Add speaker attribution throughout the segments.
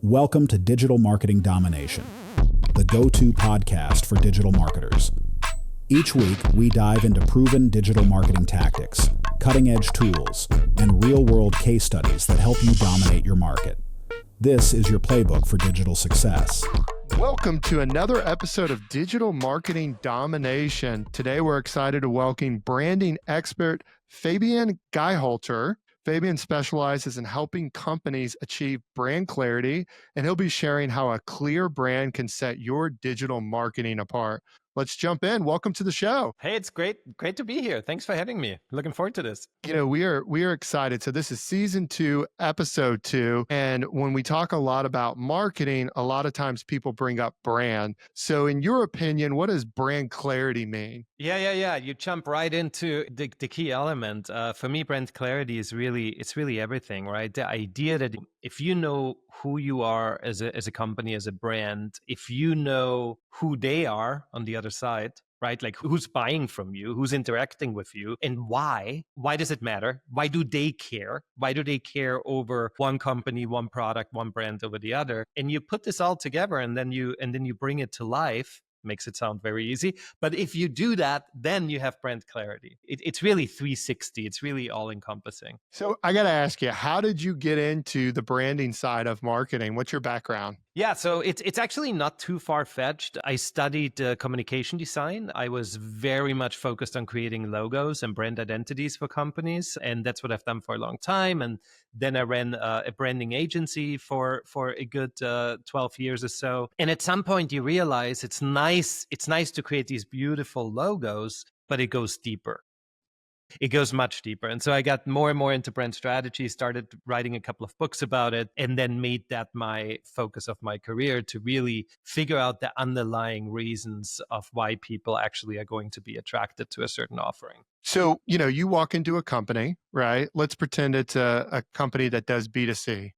Speaker 1: Welcome to Digital Marketing Domination, the go-to podcast for digital marketers. Each week, we dive into proven digital marketing tactics, cutting-edge tools, and real-world case studies that help you dominate your market. This is your playbook for digital success.
Speaker 2: Welcome to another episode of Digital Marketing Domination. Today, we're excited to welcome branding expert Fabian Geyrhalter. Fabian specializes in helping companies achieve brand clarity, and he'll be sharing how a clear brand can set your digital marketing apart. Let's jump in. Welcome to the show.
Speaker 3: Hey, it's great to be here. Thanks for having me. Looking forward to this.
Speaker 2: You know, we are excited. So this is season 2, episode 2. And when we talk a lot about marketing, a lot of times people bring up brand. So in your opinion, what does brand clarity mean?
Speaker 3: Yeah. You jump right into the key element. For me, brand clarity is really everything, right? The idea that if you know who you are as a company, as a brand, if you know who they are on the other side, right? Like who's buying from you, who's interacting with you, and why? Why does it matter? Why do they care? Why do they care over one company, one product, one brand over the other? And you put this all together and then you bring it to life. Makes it sound very easy. But if you do that, then you have brand clarity. It's really 360. It's really all encompassing.
Speaker 2: So I got to ask you, how did you get into the branding side of marketing? What's your background?
Speaker 3: Yeah, so it's actually not too far-fetched. I studied communication design. I was very much focused on creating logos and brand identities for companies, and that's what I've done for a long time. And then I ran a branding agency for a good 12 years or so. And at some point, you realize it's nice to create these beautiful logos, but it goes deeper. It goes much deeper. And so I got more and more into brand strategy, started writing a couple of books about it, and then made that my focus of my career to really figure out the underlying reasons of why people actually are going to be attracted to a certain offering.
Speaker 2: So, you walk into a company, right? Let's pretend it's a company that does B2C.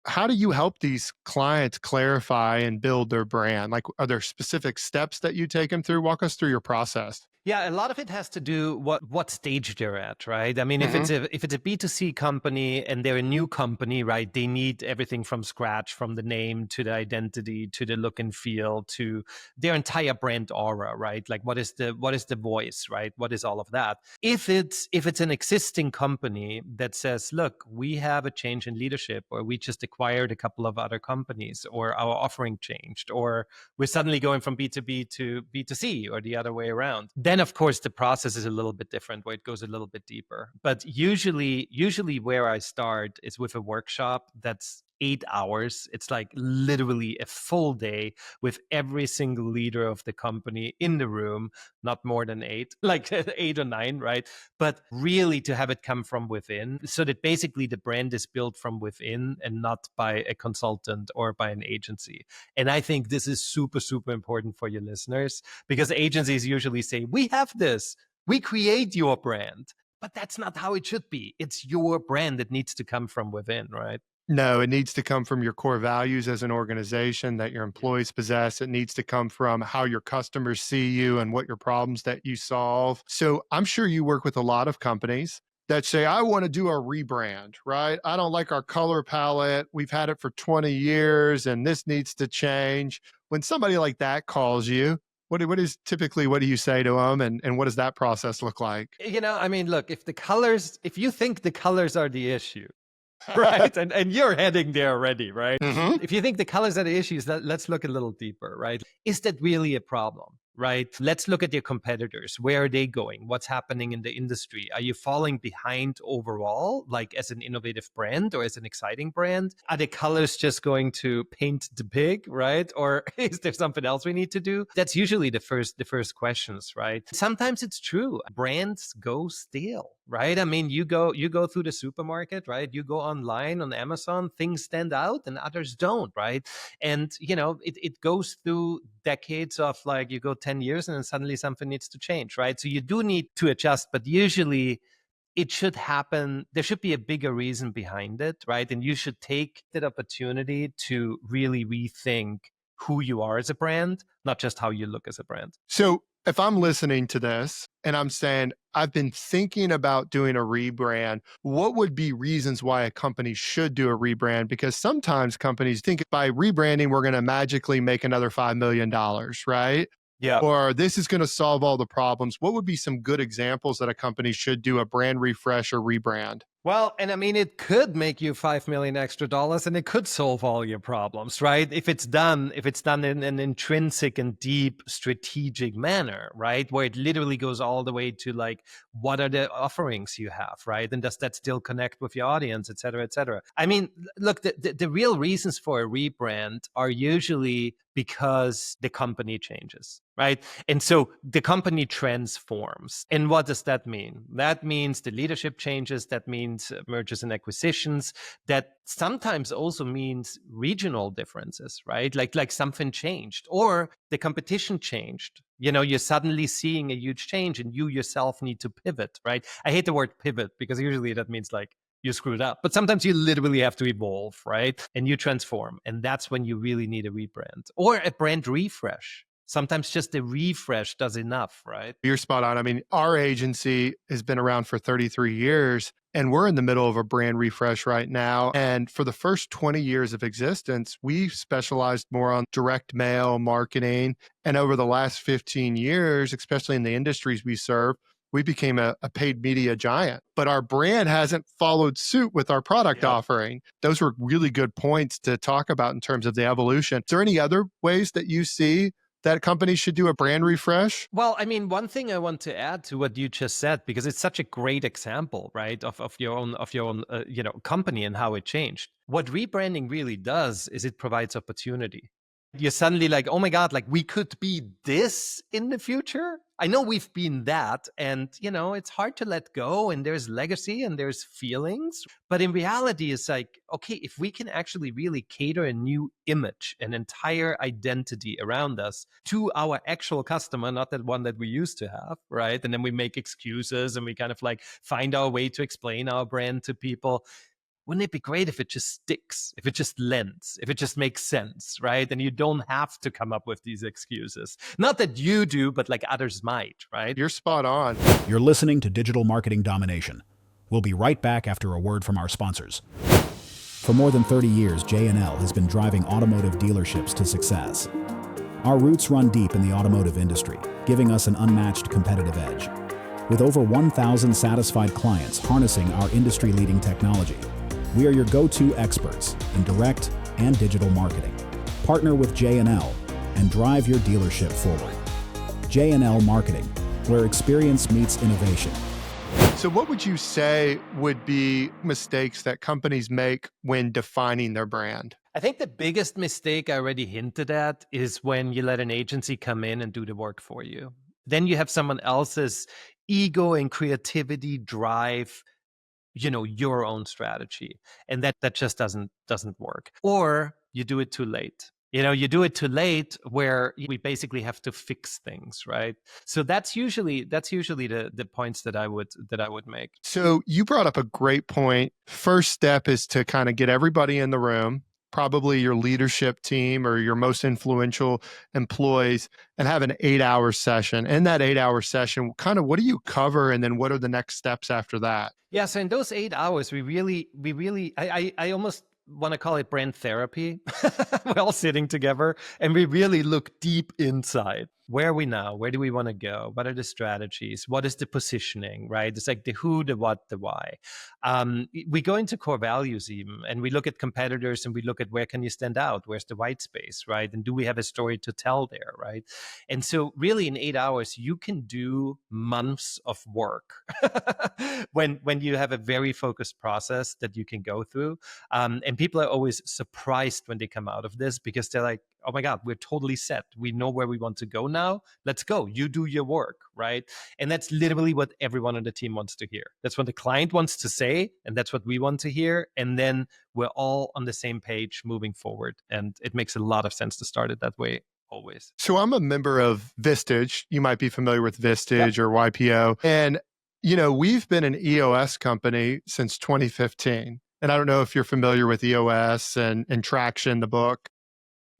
Speaker 2: How do you help these clients clarify and build their brand? Like, are there specific steps that you take them through? Walk us through your process.
Speaker 3: Yeah, a lot of it has to do what stage they're at, right? I mean, if it's a B2C company and they're a new company, right, they need everything from scratch, from the name to the identity to the look and feel to their entire brand aura, right? Like what is the voice, right? What is all of that? If it's an existing company that says, look, we have a change in leadership, or we just acquired a couple of other companies, or our offering changed, or we're suddenly going from B2B to B2C, or the other way around, then of course the process is a little bit different, where it goes a little bit deeper. But usually where I start is with a workshop that's 8 hours. It's like literally a full day with every single leader of the company in the room, not more than 8, like 8 or 9, right? But really to have it come from within, so that basically the brand is built from within and not by a consultant or by an agency. And I think this is super, super important for your listeners, because agencies usually say, we have this, we create your brand. But that's not how it should be. It's your brand that needs to come from within, right?
Speaker 2: No, it needs to come from your core values as an organization that your employees possess. It needs to come from how your customers see you and what your problems that you solve. So I'm sure you work with a lot of companies that say, I want to do a rebrand, right? I don't like our color palette. We've had it for 20 years and this needs to change. When somebody like that calls you, what do you say to them, and what does that process look like?
Speaker 3: I mean, look, if you think the colors are the issue, right? And you're heading there already, right? If you think the colors are the issues, let's look a little deeper, right? Is that really a problem, right? Let's look at your competitors. Where are they going? What's happening in the industry? Are you falling behind overall, like as an innovative brand or as an exciting brand? Are the colors just going to paint the pig, right? Or is there something else we need to do? That's usually the first questions, right? Sometimes it's true. Brands go stale, right? I mean, you go through the supermarket, right? You go online on Amazon, things stand out and others don't, right? And, it goes through decades of, like, you go 10 years and then suddenly something needs to change, right? So you do need to adjust, but usually it should happen. There should be a bigger reason behind it, right? And you should take that opportunity to really rethink who you are as a brand, not just how you look as a brand.
Speaker 2: So if I'm listening to this and I'm saying, I've been thinking about doing a rebrand, what would be reasons why a company should do a rebrand? Because sometimes companies think by rebranding, we're going to magically make another $5 million, right?
Speaker 3: Yeah.
Speaker 2: Or this is going to solve all the problems. What would be some good examples that a company should do a brand refresh or rebrand?
Speaker 3: Well, and I mean, it could make you $5 million extra, and it could solve all your problems, right? If it's done in an intrinsic and deep strategic manner, right? Where it literally goes all the way to like, what are the offerings you have, right? And does that still connect with your audience, et cetera, et cetera? I mean, look, the real reasons for a rebrand are usually because the company changes, right? And so the company transforms. And what does that mean? That means the leadership changes. That means mergers and acquisitions. That sometimes also means regional differences, right? Like something changed or the competition changed. You know, you're suddenly seeing a huge change and you yourself need to pivot, right? I hate the word pivot because usually that means like, you screwed up. But sometimes you literally have to evolve, right? And you transform. And that's when you really need a rebrand or a brand refresh. Sometimes just a refresh does enough, right?
Speaker 2: You're spot on. I mean, our agency has been around for 33 years and we're in the middle of a brand refresh right now. And for the first 20 years of existence, we specialized more on direct mail marketing. And over the last 15 years, especially in the industries we serve, we became a paid media giant, but our brand hasn't followed suit with our product offering. Those were really good points to talk about in terms of the evolution. Is there any other ways that you see that companies should do a brand refresh?
Speaker 3: Well, I mean, one thing I want to add to what you just said, because it's such a great example, right, of your own company and how it changed. What rebranding really does is it provides opportunity. You're suddenly like, oh my God, like we could be this in the future. I know we've been that, and it's hard to let go, and there's legacy and there's feelings. But in reality, it's like, okay, if we can actually really cater a new image, an entire identity around us to our actual customer, not that one that we used to have, right? And then we make excuses and we kind of like find our way to explain our brand to people. Wouldn't it be great if it just sticks, if it just lends, if it just makes sense, right? And you don't have to come up with these excuses. Not that you do, but like others might, right?
Speaker 2: You're spot on.
Speaker 1: You're listening to Digital Marketing Domination. We'll be right back after a word from our sponsors. For more than 30 years, J&L has been driving automotive dealerships to success. Our roots run deep in the automotive industry, giving us an unmatched competitive edge. With over 1,000 satisfied clients harnessing our industry-leading technology, we are your go-to experts in direct and digital marketing. Partner with J&L and drive your dealership forward. J&L Marketing, where experience meets innovation.
Speaker 2: So what would you say would be mistakes that companies make when defining their brand?
Speaker 3: I think the biggest mistake I already hinted at is when you let an agency come in and do the work for you. Then you have someone else's ego and creativity drive your own strategy. And that just doesn't work. Or you do it too late. You do it too late where we basically have to fix things, right? So that's usually the points that I would make.
Speaker 2: So you brought up a great point. First step is to kind of get everybody in the room, probably your leadership team or your most influential employees, and have an 8-hour session. In that 8-hour session, kind of what do you cover? And then what are the next steps after that?
Speaker 3: Yeah, so in those 8 hours, I almost want to call it brand therapy. We're all sitting together and we really look deep inside. Where are we now? Where do we want to go? What are the strategies? What is the positioning, right? It's like the who, the what, the why. We go into core values even, and we look at competitors and we look at where can you stand out? Where's the white space, right? And do we have a story to tell there, right? And so really in 8 hours, you can do months of work when you have a very focused process that you can go through. And people are always surprised when they come out of this because they're like, oh my God, we're totally set. We know where we want to go now. Let's go. You do your work, right? And that's literally what everyone on the team wants to hear. That's what the client wants to say, and that's what we want to hear. And then we're all on the same page moving forward. And it makes a lot of sense to start it that way always.
Speaker 2: So I'm a member of Vistage. You might be familiar with Vistage or YPO. And, we've been an EOS company since 2015. And I don't know if you're familiar with EOS and Traction, the book.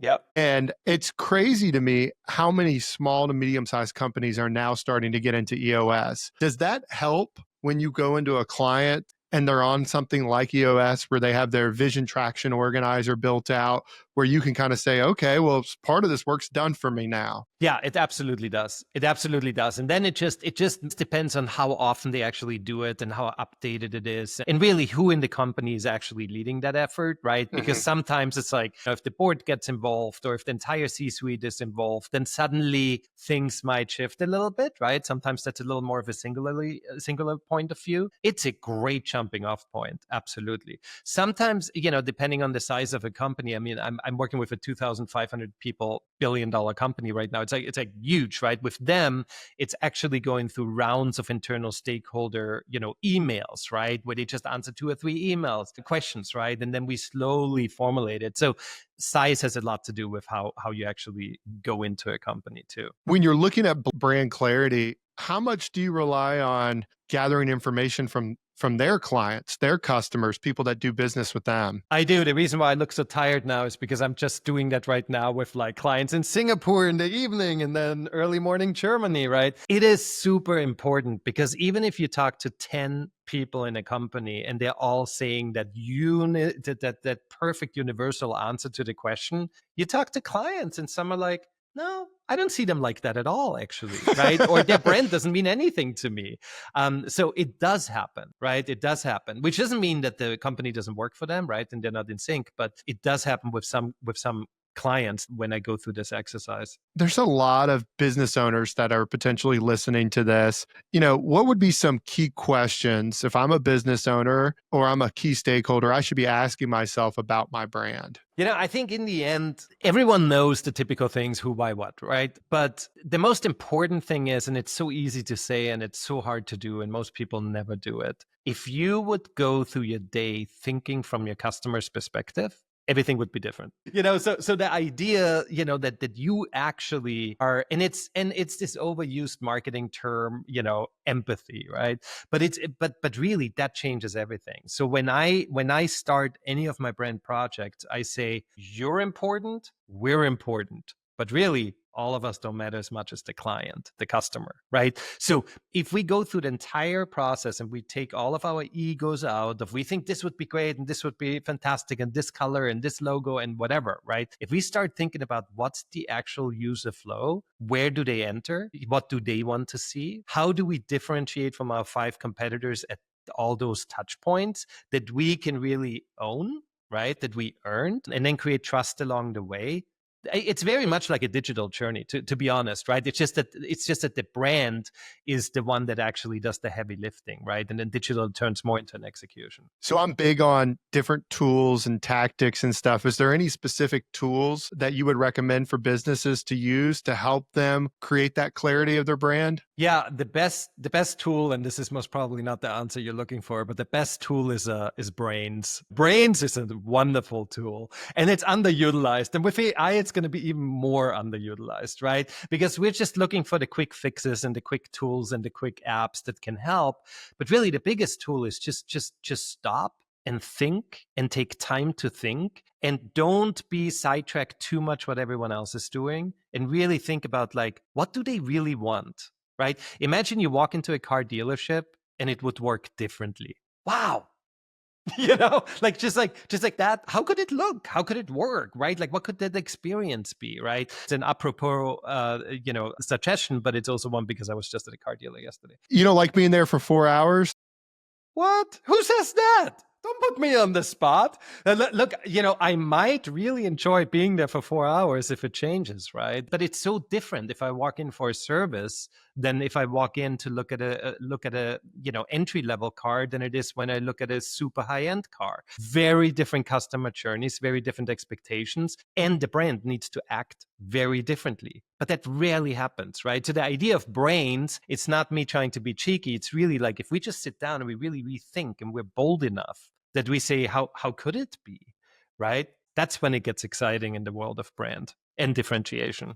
Speaker 3: Yep.
Speaker 2: And it's crazy to me how many small to medium-sized companies are now starting to get into EOS. Does that help when you go into a client and they're on something like EOS where they have their vision traction organizer built out, where you can kind of say, okay, well, part of this work's done for me now?
Speaker 3: Yeah, it absolutely does. It absolutely does. And then it just depends on how often they actually do it and how updated it is. And really who in the company is actually leading that effort, right? Because sometimes it's like, if the board gets involved or if the entire C-suite is involved, then suddenly things might shift a little bit, right? Sometimes that's a little more of a singular point of view. It's a great jumping off point. Absolutely. Sometimes, depending on the size of a company, I mean, I'm working with a 2,500 people, billion-dollar company right now. It's like huge, right? With them, it's actually going through rounds of internal stakeholder, emails, right? Where they just answer 2 or 3 emails, questions, right? And then we slowly formulate it. So size has a lot to do with how you actually go into a company too.
Speaker 2: When you're looking at brand clarity, how much do you rely on gathering information from their clients, their customers, people that do business with them?
Speaker 3: I do. The reason why I look so tired now is because I'm just doing that right now with like clients in Singapore in the evening and then early morning Germany, right? It is super important because even if you talk to 10 people in a company and they're all saying that that perfect universal answer to the question, you talk to clients and some are like, no, I don't see them like that at all, actually, right? Or their brand doesn't mean anything to me. So it does happen, right? It does happen, which doesn't mean that the company doesn't work for them, right? And they're not in sync, but it does happen with some clients when I go through this exercise.
Speaker 2: There's a lot of business owners that are potentially listening to this. What would be some key questions if I'm a business owner or I'm a key stakeholder I should be asking myself about my brand?
Speaker 3: I think in the end, everyone knows the typical things, who, why, what, right? But the most important thing is, and it's so easy to say and it's so hard to do, and most people never do it. If you would go through your day thinking from your customer's perspective, everything would be different. So the idea, that you actually are, and it's this overused marketing term, empathy, right? But really that changes everything. So when I start any of my brand projects, I say, you're important, we're important. But really, all of us don't matter as much as the client, the customer, right? So if we go through the entire process and we take all of our egos out of, we think this would be great and this would be fantastic and this color and this logo and whatever, right? If we start thinking about what's the actual user flow, where do they enter? What do they want to see? How do we differentiate from our 5 competitors at all those touch points that we can really own, right? That we earned, and then create trust along the way? It's very much like a digital journey, to be honest, right? It's just that the brand is the one that actually does the heavy lifting, right? And then digital turns more into an execution.
Speaker 2: So I'm big on different tools and tactics and stuff. Is there any specific tools that you would recommend for businesses to use to help them create that clarity of their brand?
Speaker 3: Yeah, the best tool, and this is most probably not the answer you're looking for, but the best tool is Brains. Brains is a wonderful tool, and it's underutilized. And with AI, it's going to be even more underutilized, right? Because we're just looking for the quick fixes and the quick tools and the quick apps that can help. But really, the biggest tool is just stop and think and take time to think, and don't be sidetracked too much what everyone else is doing, and really think about, like, what do they really want, right? Imagine you walk into a car dealership and it would work differently. Wow. Like just like that. How could it look? How could it work? Right? Like, what could that experience be? Right? It's an apropos, suggestion, but it's also one because I was just at a car dealer yesterday.
Speaker 2: You don't like being there for 4 hours?
Speaker 3: What? Who says that? Don't put me on the spot. Look, I might really enjoy being there for 4 hours if it changes, right? But it's so different if I walk in for a service than if I walk in to look at a entry level car than it is when I look at a super high end car. Very different customer journeys, very different expectations, and the brand needs to act very differently. But that rarely happens, right? So the idea of Brains, it's not me trying to be cheeky. It's really like, if we just sit down and we really rethink and we're bold enough that we say, how could it be, right? That's when it gets exciting in the world of brand and differentiation.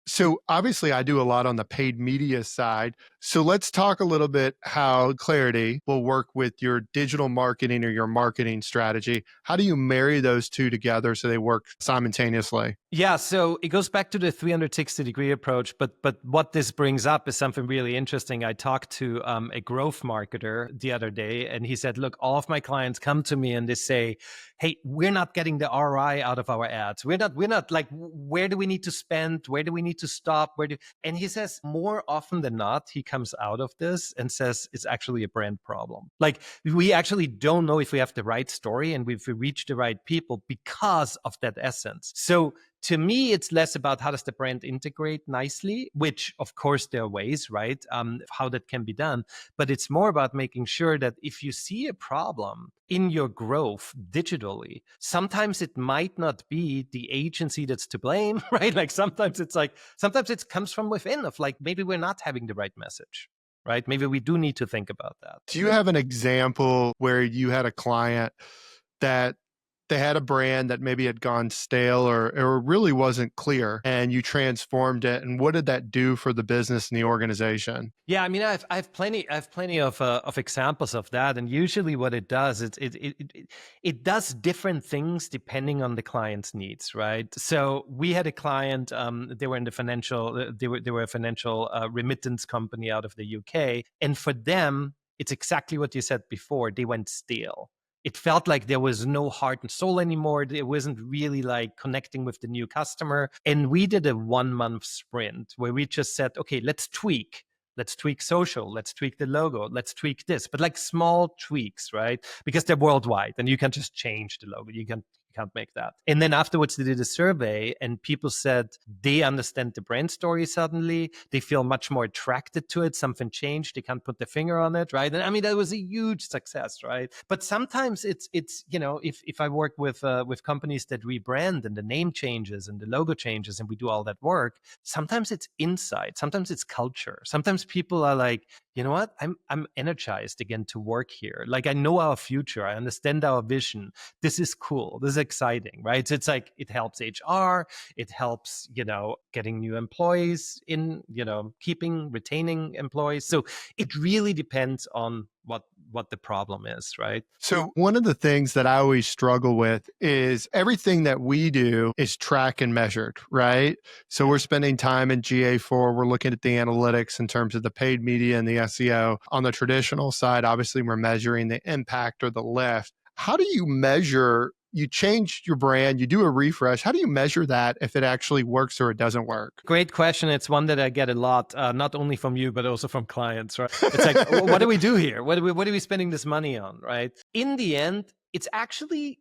Speaker 2: So obviously I do a lot on the paid media side. So let's talk a little bit how Clarity will work with your digital marketing or your marketing strategy. How do you marry those two together so they work simultaneously?
Speaker 3: Yeah, so it goes back to the 360-degree approach, but what this brings up is something really interesting. I talked to a growth marketer the other day, and he said, "Look, all of my clients come to me and they say, 'Hey, we're not getting the ROI out of our ads. We're not like, where do we need to spend? Where do we need to stop? And he says more often than not, he comes out of this and says it's actually a brand problem. Like we actually don't know if we have the right story and if we reach the right people because of that essence. So to me, it's less about how does the brand integrate nicely, which of course there are ways, right? How that can be done. But it's more about making sure that if you see a problem in your growth digitally, sometimes it might not be the agency that's to blame, right? Like sometimes it comes from within of like, maybe we're not having the right message, right? Maybe we do need to think about that.
Speaker 2: Do you have an example where you had a client that they had a brand that maybe had gone stale or really wasn't clear and you transformed it? And what did that do for the business and the organization?
Speaker 3: Yeah, I mean, I've plenty of examples of that, and usually what it does is it does different things depending on the client's needs, right? So we had a client, they were in the financial, they were a financial remittance company out of the UK, and for them, it's exactly what you said before. They went stale. It felt like there was no heart and soul anymore. It wasn't really like connecting with the new customer. And we did a 1-month sprint where we just said, okay, let's tweak. Let's tweak social. Let's tweak the logo. Let's tweak this, but like small tweaks, right? Because they're worldwide and you can't just change the logo. You can't make that. And then afterwards, they did a survey and people said they understand the brand story suddenly. They feel much more attracted to it. Something changed. They can't put their finger on it, right? And I mean, that was a huge success, right? But sometimes it's if I work with companies that rebrand and the name changes and the logo changes and we do all that work, sometimes it's insight. Sometimes it's culture. Sometimes people are like, you know what? I'm energized again to work here. Like I know our future. I understand our vision. This is cool. This is exciting, right? So it's like it helps HR. It helps, getting new employees in, retaining employees. So it really depends on what the problem is, right?
Speaker 2: So one of the things that I always struggle with is everything that we do is track and measured, right? So we're spending time in GA4, we're looking at the analytics in terms of the paid media and the SEO. On the traditional side, obviously we're measuring the impact or the lift. How do you measure, you change your brand, you do a refresh, how do you measure that if it actually works or it doesn't work?
Speaker 3: Great question. It's one that I get a lot, not only from you, but also from clients, right? It's like, what do we do here? What are we spending this money on, right? In the end, it's actually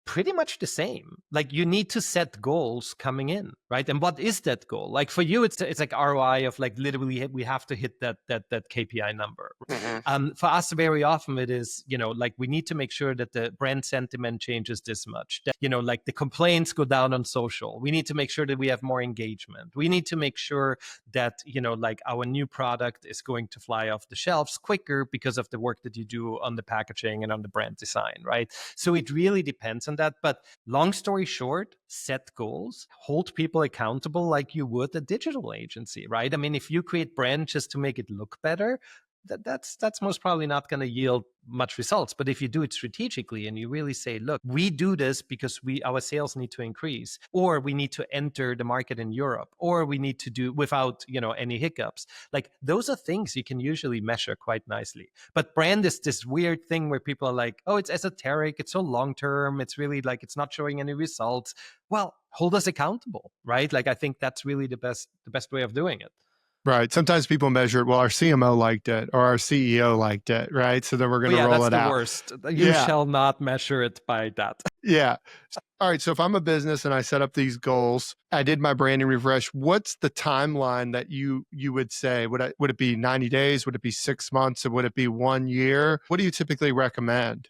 Speaker 3: pretty much the same. Like you need to set goals coming in, right? And what is that goal? Like for you, it's like ROI of like literally we have to hit that KPI number. Mm-hmm. For us, very often it is, like we need to make sure that the brand sentiment changes this much. That, like the complaints go down on social. We need to make sure that we have more engagement. We need to make sure that, like our new product is going to fly off the shelves quicker because of the work that you do on the packaging and on the brand design, right? So it really depends on that. But long story short, set goals, hold people accountable like you would a digital agency, right? I mean, if you create brand just to make it look better, that's most probably not going to yield much results. But if you do it strategically and you really say, look, we do this because our sales need to increase, or we need to enter the market in Europe, or we need to do without, any hiccups. Like those are things you can usually measure quite nicely. But brand is this weird thing where people are like, oh, it's esoteric. It's so long-term. It's really like, it's not showing any results. Well, hold us accountable, right? Like, I think that's really the best way of doing it.
Speaker 2: Right. Sometimes people measure it. Well, our CMO liked it or our CEO liked it, right? So then we're going to roll it out.
Speaker 3: That's the worst. You shall not measure it by that.
Speaker 2: Yeah. All right. So if I'm a business and I set up these goals, I did my branding refresh. What's the timeline that you would say? Would it be 90 days? Would it be 6 months? Or would it be 1 year? What do you typically recommend?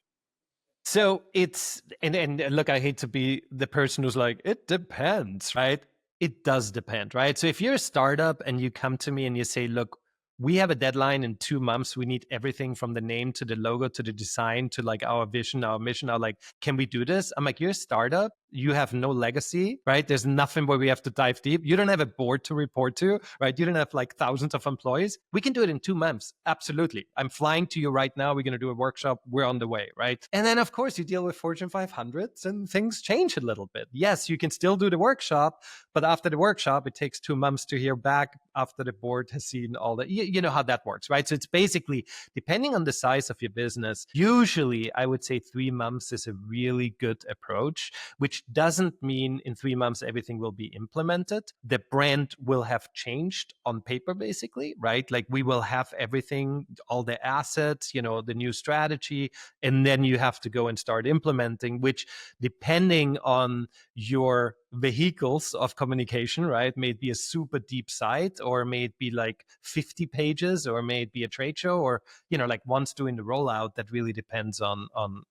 Speaker 3: So it's, and look, I hate to be the person who's like, it depends, right? It does depend, right? So if you're a startup and you come to me and you say, look, we have a deadline in 2 months. We need everything from the name to the logo to the design to like our vision, our mission. Are like, can we do this? I'm like, you're a startup. You have no legacy, right? There's nothing where we have to dive deep. You don't have a board to report to, right? You don't have like thousands of employees. We can do it in 2 months. Absolutely. I'm flying to you right now. We're going to do a workshop. We're on the way, right? And then, of course, you deal with Fortune 500s and things change a little bit. Yes, you can still do the workshop, but after the workshop, it takes 2 months to hear back after the board has seen all that. You know how that works, right? So it's basically, depending on the size of your business, usually I would say 3 months is a really good approach, which doesn't mean in 3 months everything will be implemented. The brand will have changed on paper, basically, right? Like we will have everything, all the assets, the new strategy, and then you have to go and start implementing, which depending on your vehicles of communication, right? May it be a super deep site, or may it be like 50 pages, or may it be a trade show, or, like once doing the rollout. That really depends on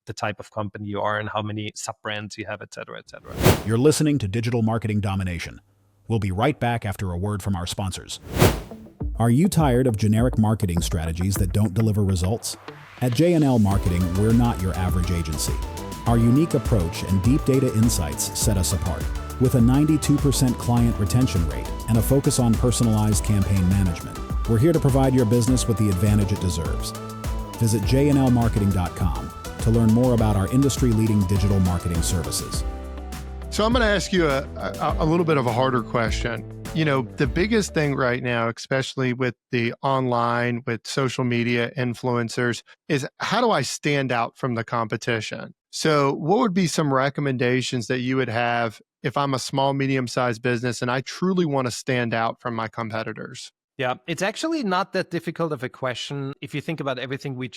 Speaker 3: the type of company you are and how many sub-brands you have, et cetera, et cetera.
Speaker 1: You're listening to Digital Marketing Domination. We'll be right back after a word from our sponsors. Are you tired of generic marketing strategies that don't deliver results? At J&L Marketing, we're not your average agency. Our unique approach and deep data insights set us apart. With a 92% client retention rate and a focus on personalized campaign management, we're here to provide your business with the advantage it deserves. Visit jnlmarketing.com to learn more about our industry-leading digital marketing services.
Speaker 2: So I'm going to ask you a little bit of a harder question. The biggest thing right now, especially with the online, with social media influencers, is how do I stand out from the competition? So what would be some recommendations that you would have if I'm a small, medium-sized business and I truly want to stand out from my competitors?
Speaker 3: Yeah, it's actually not that difficult of a question if you think about everything we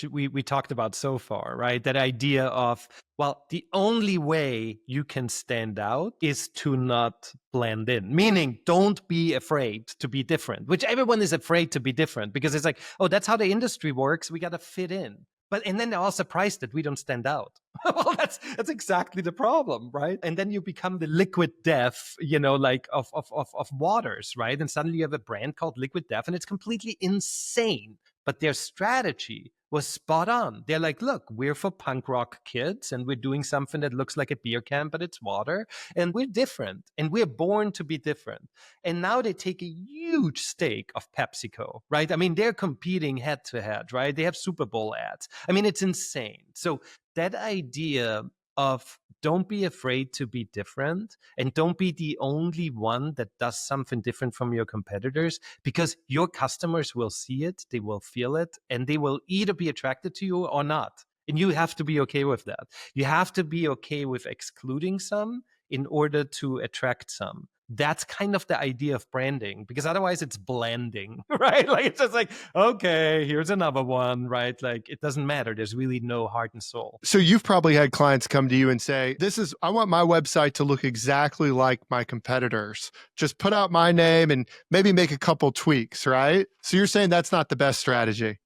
Speaker 3: talked about so far, right? That idea of, well, the only way you can stand out is to not blend in, meaning don't be afraid to be different, which everyone is afraid to be different because it's like, oh, that's how the industry works. We got to fit in. And then they're all surprised that we don't stand out. Well, that's exactly the problem, right? And then you become the liquid death, like of waters, right? And suddenly you have a brand called Liquid Death, and it's completely insane. But their strategy was spot on. They're like, look, we're for punk rock kids, and we're doing something that looks like a beer can, but it's water, and we're different, and we're born to be different. And now they take a huge stake of PepsiCo, right? I mean, they're competing head to head, right? They have Super Bowl ads. I mean, it's insane. So that idea of don't be afraid to be different and don't be the only one that does something different from your competitors, because your customers will see it, they will feel it, and they will either be attracted to you or not. And you have to be okay with that. You have to be okay with excluding some in order to attract some. That's kind of the idea of branding, because otherwise it's blending, right? Like it's just like, okay, here's another one, right? Like it doesn't matter. There's really no heart and soul.
Speaker 2: So you've probably had clients come to you and say, I want my website to look exactly like my competitors. Just put out my name and maybe make a couple tweaks, right? So you're saying that's not the best strategy.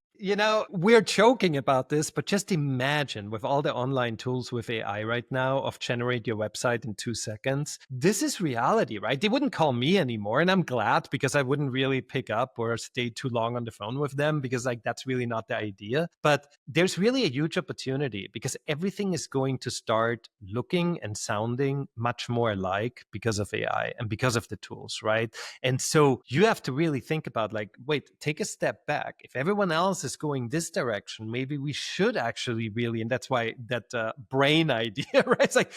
Speaker 3: We're joking about this, but just imagine with all the online tools with AI right now of generate your website in 2 seconds. This is reality, right? They wouldn't call me anymore. And I'm glad, because I wouldn't really pick up or stay too long on the phone with them, because like that's really not the idea. But there's really a huge opportunity, because everything is going to start looking and sounding much more alike because of AI and because of the tools, right? And so you have to really think about like, wait, take a step back. If everyone else is going this direction, maybe we should actually really, and that's why that brain idea, right? It's like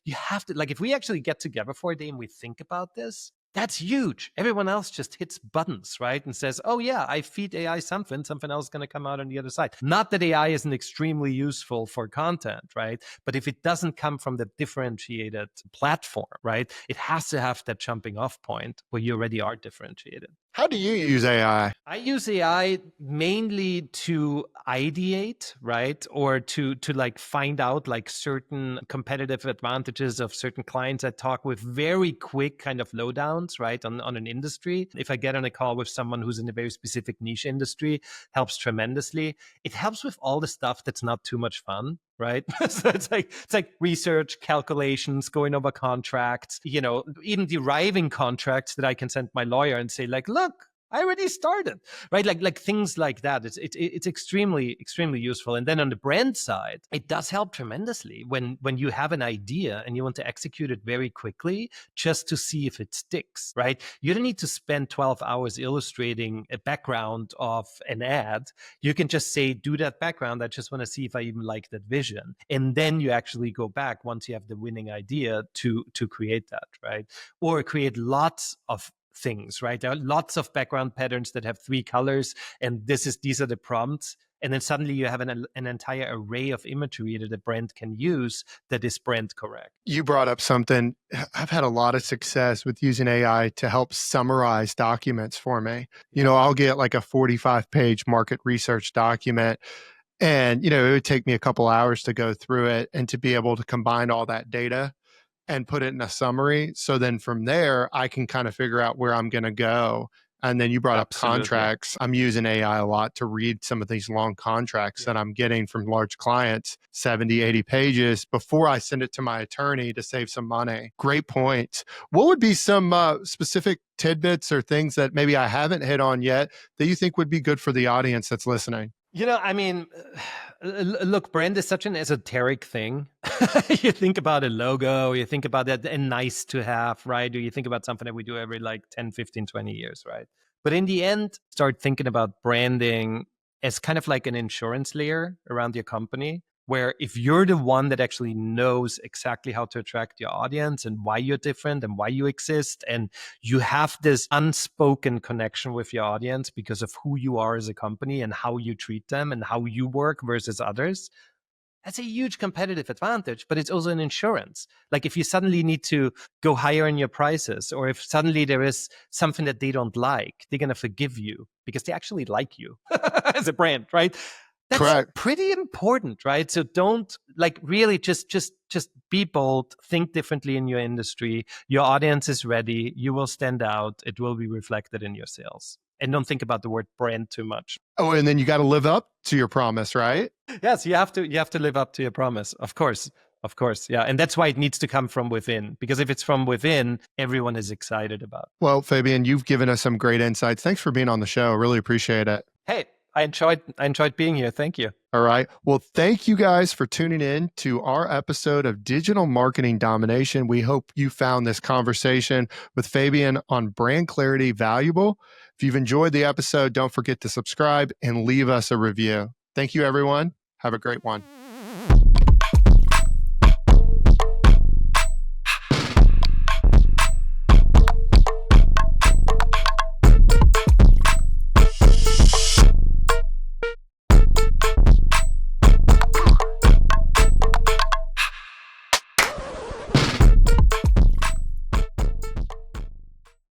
Speaker 3: you have to, like if we actually get together for a day and we think about this, that's huge. Everyone else just hits buttons, right? And says, oh yeah, I feed AI something else is going to come out on the other side. Not that AI isn't extremely useful for content, right? But if it doesn't come from the differentiated platform, right? It has to have that jumping off point where you already are differentiated.
Speaker 2: How do you use AI?
Speaker 3: I use AI mainly to ideate, right? Or to like find out like certain competitive advantages of certain clients. I talk with very quick kind of lowdowns, right? On an industry. If I get on a call with someone who's in a very specific niche industry, helps tremendously. It helps with all the stuff that's not too much fun, right? So it's like research, calculations, going over contracts, even deriving contracts that I can send my lawyer and say like, look, I already started, right? Like things like that. It's extremely useful. And then on the brand side, it does help tremendously when you have an idea and you want to execute it very quickly, just to see if it sticks, right? You don't need to spend 12 hours illustrating a background of an ad. You can just say, do that background. I just want to see if I even like that vision, and then you actually go back once you have the winning idea to create that, right? Or create lots of things, right? There are lots of background patterns that have 3 colors, and these are the prompts. And then suddenly you have an entire array of imagery that a brand can use that is brand correct.
Speaker 2: You brought up something. I've had a lot of success with using AI to help summarize documents for me. I'll get like a 45-page market research document, and, it would take me a couple hours to go through it and to be able to combine all that data and put it in a summary. So then from there, I can kind of figure out where I'm going to go. And then you brought up contracts. I'm using AI a lot to read some of these long contracts that I'm getting from large clients, 70, 80 pages, before I send it to my attorney to save some money. Great point. What would be some specific tidbits or things that maybe I haven't hit on yet that you think would be good for the audience that's listening?
Speaker 3: I mean, look, brand is such an esoteric thing. You think about a logo, you think about that and nice to have, right? Or you think about something that we do every like 10, 15, 20 years, right? But in the end, start thinking about branding as kind of like an insurance layer around your company, where if you're the one that actually knows exactly how to attract your audience and why you're different and why you exist, and you have this unspoken connection with your audience because of who you are as a company and how you treat them and how you work versus others, that's a huge competitive advantage, but it's also an insurance. Like if you suddenly need to go higher in your prices, or if suddenly there is something that they don't like, they're going to forgive you because they actually like you as a brand, right? That's correct. Pretty important, right? So don't really just be bold, think differently in your industry. Your audience is ready. You will stand out. It will be reflected in your sales. And don't think about the word brand too much.
Speaker 2: Oh, and then you got to live up to your promise, right?
Speaker 3: Yes, you have to live up to your promise. Of course. Yeah. And that's why it needs to come from within, because if it's from within, everyone is excited about it.
Speaker 2: Well, Fabian, you've given us some great insights. Thanks for being on the show. Really appreciate it.
Speaker 3: Hey, I enjoyed being here. Thank you.
Speaker 2: All right. Well, thank you guys for tuning in to our episode of Digital Marketing Domination. We hope you found this conversation with Fabian on brand clarity valuable. If you've enjoyed the episode, don't forget to subscribe and leave us a review. Thank you, everyone. Have a great one.